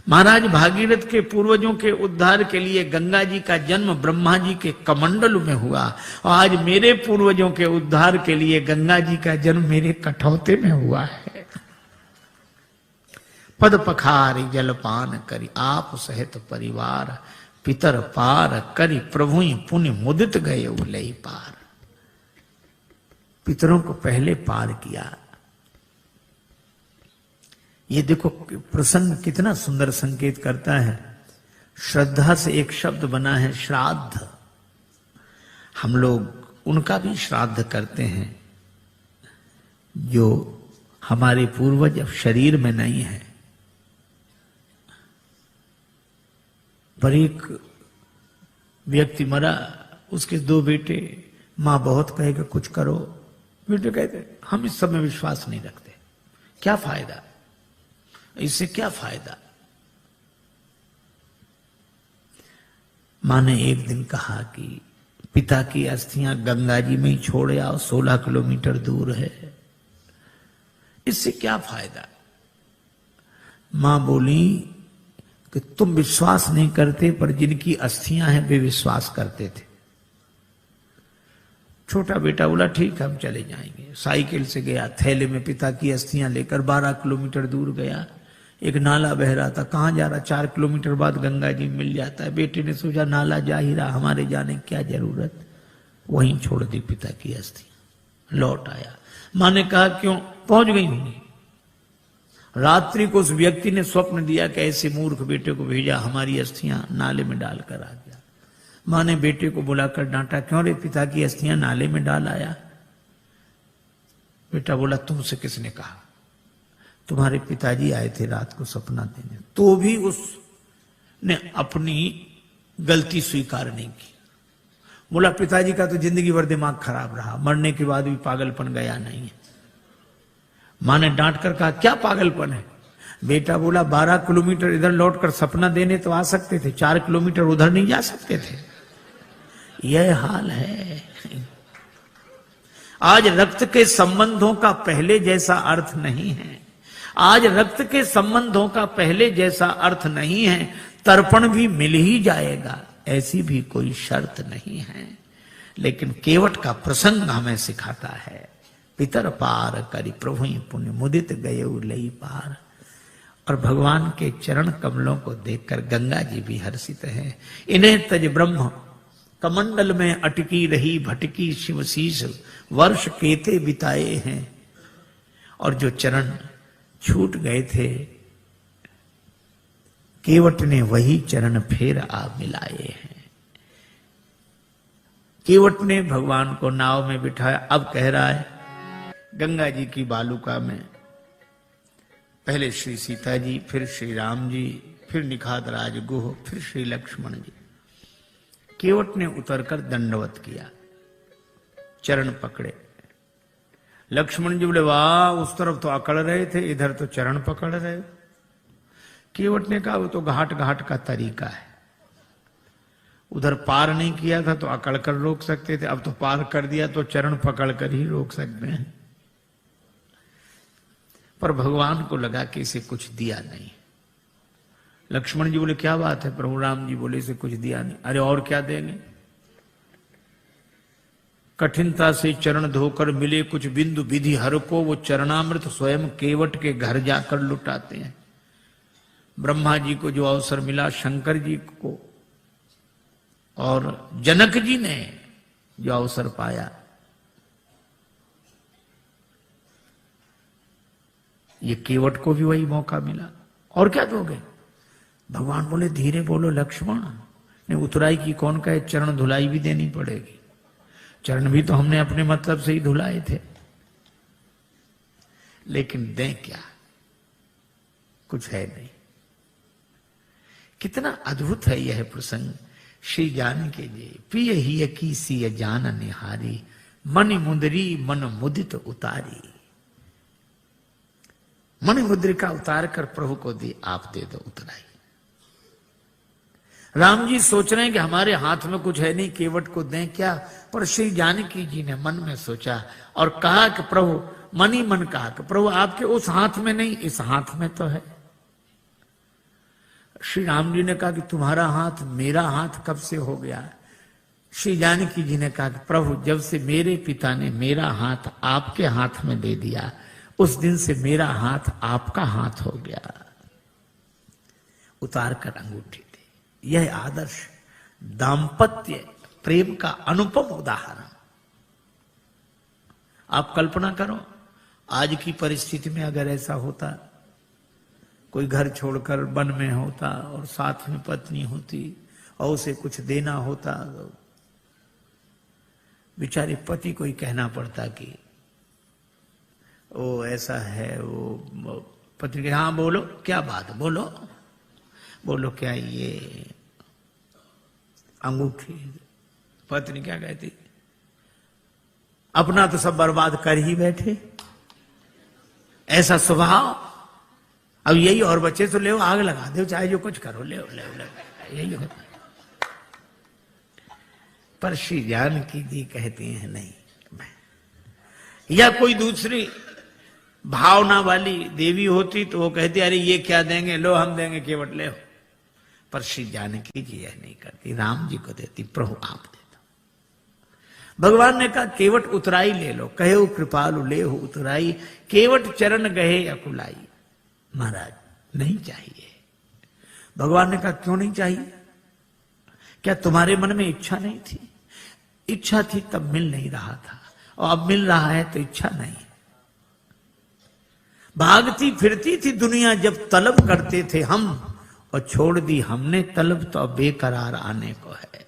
महाराज भागीरथ के पूर्वजों के उद्धार के लिए गंगा जी का जन्म ब्रह्मा जी के कमंडल में हुआ, और आज मेरे पूर्वजों के उद्धार के लिए गंगा जी का जन्म मेरे कठौते में हुआ है। पद पखारी जलपान करी, आप सहित परिवार पितर पार करी, प्रभु पुण्य मुदित गए उलई पार। पितरों को पहले पार किया। ये देखो प्रसंग कितना सुंदर संकेत करता है। श्रद्धा से एक शब्द बना है श्राद्ध। हम लोग उनका भी श्राद्ध करते हैं जो हमारे पूर्वज अब शरीर में नहीं है। पर एक व्यक्ति मरा, उसके 2 बेटे, मां बहुत कहेगा कुछ करो, बेटे कहते हम इस सब में विश्वास नहीं रखते, क्या फायदा, इससे क्या फायदा। मां ने एक दिन कहा कि पिता की अस्थियां गंगा जी में ही छोड़ आओ, 16 किलोमीटर दूर है, इससे क्या फायदा। मां बोली कि तुम विश्वास नहीं करते, पर जिनकी अस्थियां हैं वे विश्वास करते थे। छोटा बेटा बोला ठीक है हम चले जाएंगे। साइकिल से गया, थैले में पिता की अस्थियां लेकर 12 किलोमीटर दूर गया। एक नाला बह रहा था, कहां जा रहा, 4 किलोमीटर बाद गंगा जी मिल जाता है। बेटे ने सोचा नाला जा ही रहा, हमारे जाने की क्या जरूरत, वहीं छोड़ दी पिता की अस्थियां। लौट आया, मां ने कहा क्यों, पहुंच गई होंगी। रात्रि को उस व्यक्ति ने स्वप्न दिया कि ऐसे मूर्ख बेटे को भेजा, हमारी अस्थियां नाले में डालकर आ गया। मां ने बेटे को बुलाकर डांटा, क्यों रे पिता की अस्थियां नाले में डाल आया। बेटा बोला तुमसे किसने कहा, तुम्हारे पिताजी आए थे रात को सपना देने। तो भी उसने अपनी गलती स्वीकार नहीं की। बोला पिताजी का तो जिंदगी भर दिमाग खराब रहा, मरने के बाद भी पागलपन गया नहीं है। मां ने डांट कर कहा क्या पागलपन है। बेटा बोला 12 किलोमीटर इधर लौटकर सपना देने तो आ सकते थे, 4 किलोमीटर उधर नहीं जा सकते थे। यह हाल है। आज रक्त के संबंधों का पहले जैसा अर्थ नहीं है। आज रक्त के संबंधों का पहले जैसा अर्थ नहीं है। तर्पण भी मिल ही जाएगा, ऐसी भी कोई शर्त नहीं है। लेकिन केवट का प्रसंग हमें सिखाता है, पितर पार करी प्रभु पुण्य मुदित गए लई पार। और भगवान के चरण कमलों को देखकर गंगा जी भी हर्षित हैं। इन्हें तज ब्रह्म कमंडल में अटकी रही भटकी शिवशीष वर्ष केते बिताए हैं। और जो चरण छूट गए थे केवट ने वही चरण फिर आ मिलाए हैं। केवट ने भगवान को नाव में बिठाया। अब कह रहा है गंगा जी की बालुका में पहले श्री सीता जी, फिर श्री राम जी, फिर निखात राज गुह, फिर श्री लक्ष्मण जी। केवट ने उतरकर दंडवत किया, चरण पकड़े। लक्ष्मण जी बोले वाह, उस तरफ तो अकड़ रहे थे, इधर तो चरण पकड़ रहे हो। केवट ने कहा वो तो घाट घाट का तरीका है, उधर पार नहीं किया था तो अकड़ कर रोक सकते थे, अब तो पार कर दिया तो चरण पकड़ कर ही रोक सकते हैं। पर भगवान को लगा कि इसे कुछ दिया नहीं। लक्ष्मण जी बोले क्या बात है। प्रभु राम जी बोले इसे कुछ दिया नहीं। अरे और क्या देंगे। कठिनता से चरण धोकर मिले कुछ बिंदु विधि हर को, वो चरणामृत स्वयं केवट के घर जाकर लुटाते हैं। ब्रह्मा जी को जो अवसर मिला, शंकर जी को और जनक जी ने जो अवसर पाया, ये केवट को भी वही मौका मिला। और क्या दोगे। भगवान बोले धीरे बोलो लक्ष्मण, ने उतराई की कौन कहे, चरण धुलाई भी देनी पड़ेगी। चरण भी तो हमने अपने मतलब से ही धुलाए थे। लेकिन दें क्या, कुछ है नहीं। कितना अद्भुत है यह प्रसंग। श्री जानकी जी प्रिय ही की सी जान निहारी, मन मुंदरी मन मुदित उतारी। मन मुद्रिका उतार कर प्रभु को दी, आप दे दो उतराई। राम जी सोच रहे हैं कि हमारे हाथ में कुछ है नहीं, केवट को दें क्या। पर श्री जानकी जी ने मन में सोचा और कहा कि प्रभु, मन ही मन कहा कि प्रभु आपके उस हाथ में नहीं, इस हाथ में तो है। श्री राम जी ने कहा कि तुम्हारा हाथ मेरा हाथ कब से हो गया। श्री जानकी जी ने कहा कि प्रभु जब से मेरे पिता ने मेरा हाथ आपके हाथ में दे दिया, उस दिन से मेरा हाथ आपका हाथ हो गया। उतार कर अंगूठी दी। यह आदर्श दाम्पत्य प्रेम का अनुपम उदाहरण। आप कल्पना करो, आज की परिस्थिति में अगर ऐसा होता, कोई घर छोड़कर वन में होता और साथ में पत्नी होती और उसे कुछ देना होता, तो बेचारे पति को ही कहना पड़ता कि ओ ऐसा है, वो पत्नी के हाँ बोलो, क्या बात, बोलो बोलो, क्या ये अंगूठी। पत्नी क्या कहती, अपना तो सब बर्बाद कर ही बैठे, ऐसा स्वभाव, अब यही और बच्चे तो ले आग लगा दो, चाहे जो कुछ करो, ले यही होता। पर श्री जानकी जी कहती हैं नहीं, या कोई दूसरी भावना वाली देवी होती तो वो कहती अरे ये क्या देंगे, लो हम देंगे, केवट ले। पर श्री जानकी जी यह नहीं करती, राम जी को देती, प्रभु आप दे दो। भगवान ने कहा केवट उतराई ले लो, कहे कृपालु ले हो उतराई, केवट चरण गहे अकुलाई। महाराज नहीं चाहिए। भगवान ने कहा क्यों नहीं चाहिए? क्या तुम्हारे मन में इच्छा नहीं थी? इच्छा थी तब मिल नहीं रहा था, और अब मिल रहा है तो इच्छा नहीं। भागती फिरती थी दुनिया जब तलब करते थे हम, और छोड़ दी हमने तलब तो अब बेकरार आने को है।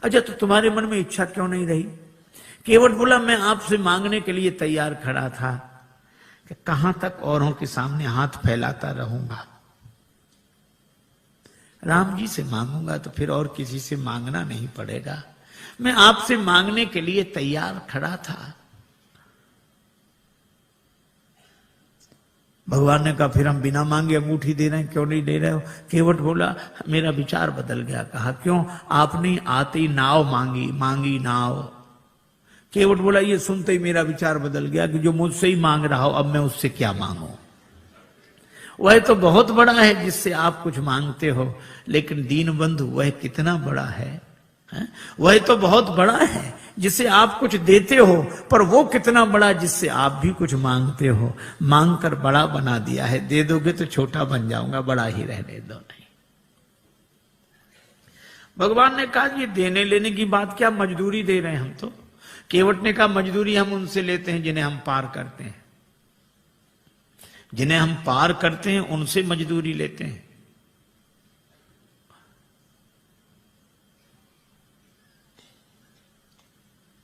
अच्छा तो तुम्हारे मन में इच्छा क्यों नहीं रही? केवट बोला मैं आपसे मांगने के लिए तैयार खड़ा था कि कहां तक औरों के सामने हाथ फैलाता रहूंगा। राम जी से मांगूंगा तो फिर और किसी से मांगना नहीं पड़ेगा। मैं आपसे मांगने के लिए तैयार खड़ा था। भगवान ने कहा फिर हम बिना मांगे अंगूठी दे रहे हैं, क्यों नहीं दे रहे हो? केवट बोला मेरा विचार बदल गया। कहा क्यों? आपने आते ही नाव मांगी नाव। केवट बोला ये सुनते ही मेरा विचार बदल गया कि जो मुझसे ही मांग रहा हो अब मैं उससे क्या मांगू। वह तो बहुत बड़ा है जिससे आप कुछ मांगते हो, लेकिन दीन बंधु वह कितना बड़ा है? वह तो बहुत बड़ा है जिससे आप कुछ देते हो, पर वो कितना बड़ा जिससे आप भी कुछ मांगते हो। मांग कर बड़ा बना दिया है, दे दोगे तो छोटा बन जाऊंगा, बड़ा ही रहने दो। नहीं, भगवान ने कहा ये देने लेने की बात क्या, मजदूरी दे रहे हैं हम तो। केवट ने कहा मजदूरी हम उनसे लेते हैं जिन्हें हम पार करते हैं, जिन्हें हम पार करते हैं उनसे मजदूरी लेते हैं।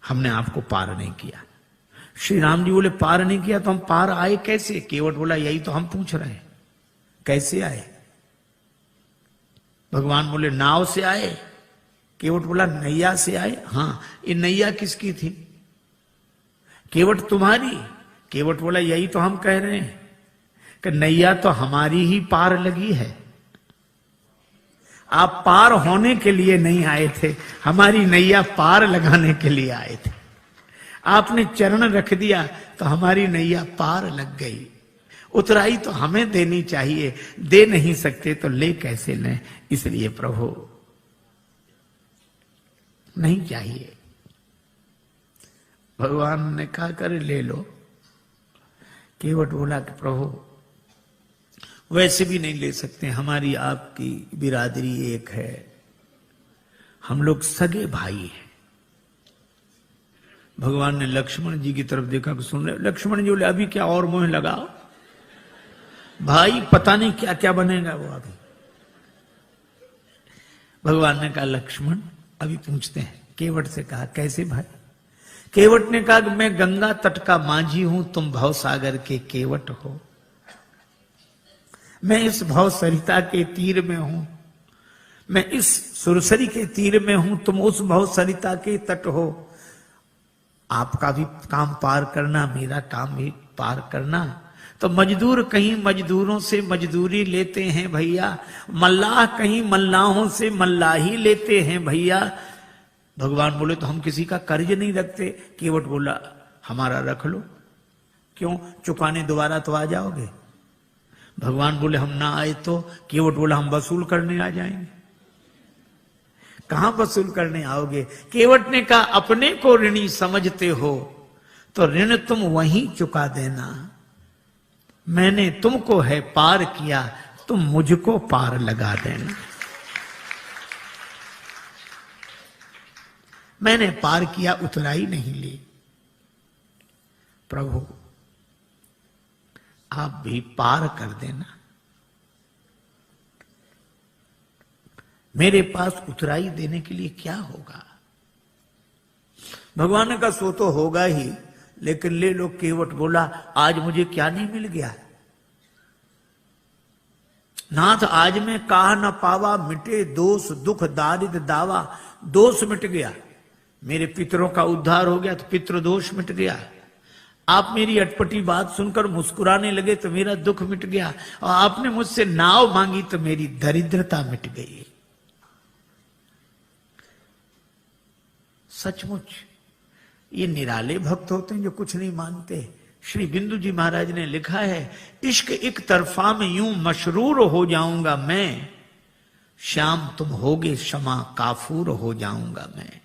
हमने आपको पार नहीं किया। श्री राम जी बोले पार नहीं किया तो हम पार आए कैसे? केवट बोला यही तो हम पूछ रहे हैं, कैसे आए? भगवान बोले नाव से आए। केवट बोला नैया से आए। हाँ, ये नैया किसकी थी? केवट तुम्हारी। केवट बोला यही तो हम कह रहे हैं कि नैया तो हमारी ही पार लगी है। आप पार होने के लिए नहीं आए थे, हमारी नैया पार लगाने के लिए आए थे। आपने चरण रख दिया तो हमारी नैया पार लग गई। उतराई तो हमें देनी चाहिए, दे नहीं सकते तो ले कैसे लें? इसलिए प्रभु नहीं चाहिए। भगवान ने कहा करे ले लो। केवट बोला कि प्रभु वैसे भी नहीं ले सकते, हमारी आपकी बिरादरी एक है, हम लोग सगे भाई हैं। भगवान ने लक्ष्मण जी की तरफ देखा कि सुन रहे। लक्ष्मण जी बोले अभी क्या और मोह लगाओ भाई, पता नहीं क्या क्या बनेगा वो अभी। भगवान ने कहा लक्ष्मण अभी पूछते हैं। केवट से कहा कैसे भाई? केवट ने कहा कि मैं गंगा तट का माझी हूं, तुम भव सागर के केवट हो। मैं इस भव सरिता के तीर में हूं, मैं इस सुरसरी के तीर में हूं, तुम उस भव सरिता के तट हो। आपका भी काम पार करना, मेरा काम भी पार करना। तो मजदूर कहीं मजदूरों से मजदूरी लेते हैं भैया, मल्लाह कहीं मल्लाहों से मल्लाही लेते हैं भैया। भगवान बोले तो हम किसी का कर्ज नहीं रखते। केवट बोला हमारा रख लो। क्यों? चुकाने दोबारा तो आ जाओगे। भगवान बोले हम ना आए तो? केवट बोला हम वसूल करने आ जाएंगे। कहां वसूल करने आओगे? केवट ने कहा अपने को ऋणी समझते हो तो ऋण तुम वहीं चुका देना। मैंने तुमको है पार किया, तुम मुझको पार लगा देना। मैंने पार किया, उतराई नहीं ली। प्रभु आप भी पार कर देना। मेरे पास उतराई देने के लिए क्या होगा? भगवान ने कहा सो तो होगा ही, लेकिन ले लो। केवट बोला आज मुझे क्या नहीं मिल गया? नाथ आज मैं कहा न पावा, मिटे दोष दुख दारिद्र दावा। दोष मिट गया, मेरे पितरों का उद्धार हो गया तो पितृ दोष मिट गया। आप मेरी अटपटी बात सुनकर मुस्कुराने लगे तो मेरा दुख मिट गया, और आपने मुझसे नाव मांगी तो मेरी दरिद्रता मिट गई। सचमुच ये निराले भक्त होते हैं जो कुछ नहीं मानते। श्री बिंदु जी महाराज ने लिखा है, इश्क एक तरफा में यूं मशरूर हो जाऊंगा मैं, श्याम तुम होगे क्षमा काफूर हो जाऊंगा मैं।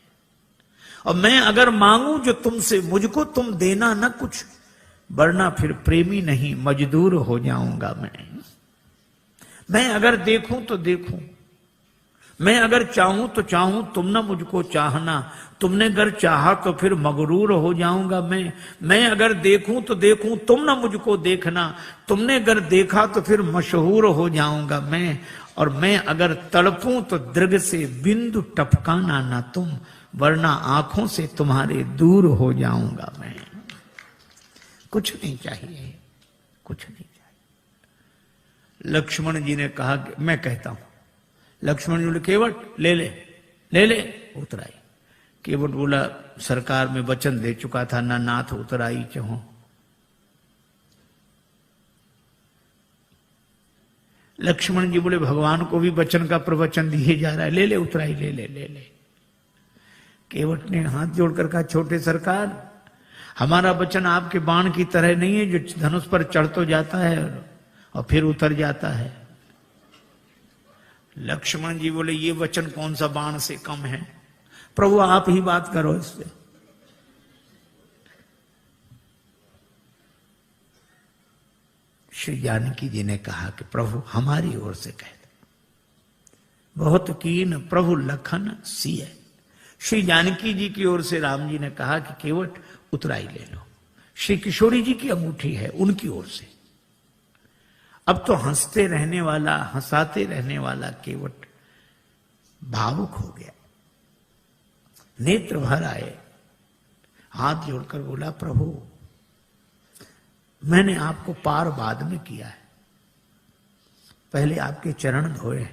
और मैं अगर मांगू जो तुमसे, मुझको तुम देना न कुछ, वरना फिर प्रेमी नहीं मजदूर हो जाऊंगा मैं अगर देखूं तो देखूं, मैं अगर चाहूं तो चाहूं, तुम न मुझको चाहना। तुमने अगर चाहा तो फिर मगरूर हो जाऊंगा मैं अगर देखूं तो देखूं, तुम न मुझको देखना। तुमने अगर देखा तो फिर मशहूर हो जाऊंगा मैं। और मैं अगर तड़पूं तो दृग से बिंदु टपकाना ना तुम, वरना आंखों से तुम्हारे दूर हो जाऊंगा मैं। कुछ नहीं चाहिए, कुछ नहीं चाहिए। लक्ष्मण जी ने कहा कि मैं कहता हूं। लक्ष्मण जी बोले केवट ले ले ले ले उतराई। केवट बोला सरकार में वचन दे चुका था, ना नाथ उतराई चाहो। लक्ष्मण जी बोले भगवान को भी वचन का प्रवचन दिए जा रहा है, ले ले उतराई, ले ले ले ले। केवट ने हाथ जोड़कर कहा छोटे सरकार, हमारा वचन आपके बाण की तरह नहीं है जो धनुष पर चढ़ तो जाता है और फिर उतर जाता है। लक्ष्मण जी बोले ये वचन कौन सा बाण से कम है? प्रभु आप ही बात करो इससे। श्री जानकी जी ने कहा कि प्रभु हमारी ओर से कह दो। बहुत कीन प्रभु लखन सिय। श्री जानकी जी की ओर से राम जी ने कहा कि केवट उतराई ले लो। श्री किशोरी जी की अंगूठी है, उनकी ओर से। अब तो हंसते रहने वाला, हंसाते रहने वाला केवट भावुक हो गया, नेत्र भर आए, हाथ जोड़कर बोला प्रभु मैंने आपको पार बाद में किया है, पहले आपके चरण धोए,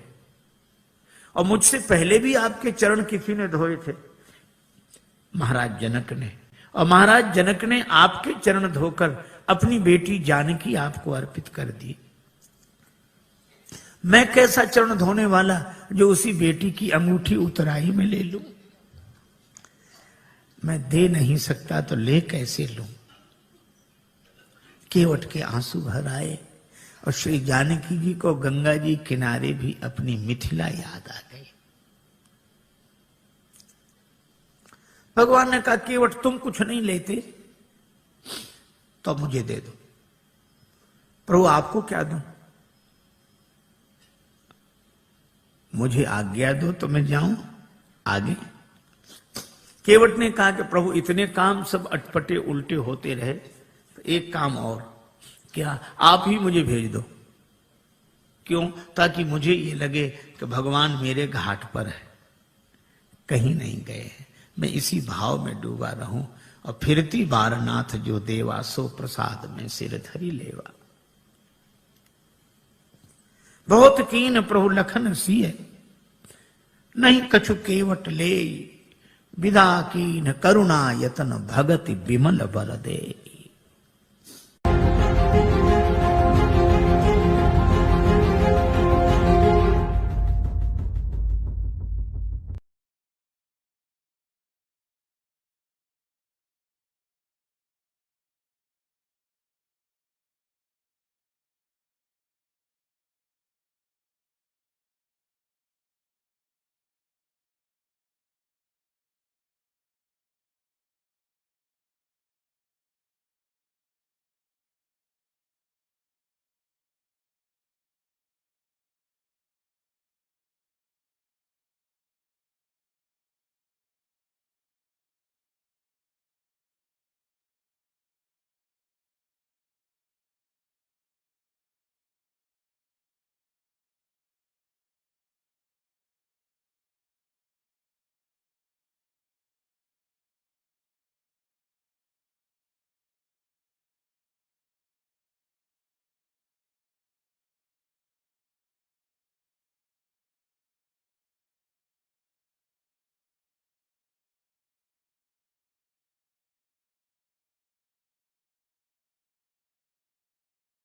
और मुझसे पहले भी आपके चरण किसी ने धोए थे, महाराज जनक ने। और महाराज जनक ने आपके चरण धोकर अपनी बेटी जानकी आपको अर्पित कर दी। मैं कैसा चरण धोने वाला जो उसी बेटी की अंगूठी उतराई में ले लूं? मैं दे नहीं सकता तो ले कैसे लूं? केवट के आंसू भर आए और श्री जानकी जी को गंगा जी किनारे भी अपनी मिथिला याद आ गई। भगवान ने कहा केवट तुम कुछ नहीं लेते तो मुझे दे दो। प्रभु आपको क्या दूं? मुझे आज्ञा दो तो मैं जाऊं आगे। केवट ने कहा कि प्रभु इतने काम सब अटपटे उल्टे होते रहे, तो एक काम और, क्या आप ही मुझे भेज दो। क्यों? ताकि मुझे ये लगे कि भगवान मेरे घाट पर है, कहीं नहीं गए हैं, मैं इसी भाव में डूबा रहूं। और फिरती बारनाथ जो देवा, सो प्रसाद में सिर धरी लेवा। बहुत कीन प्रभु लखन सिय, नहीं कछु केवट ले, विदा कीन करुणा यतन भगति विमल बर दे।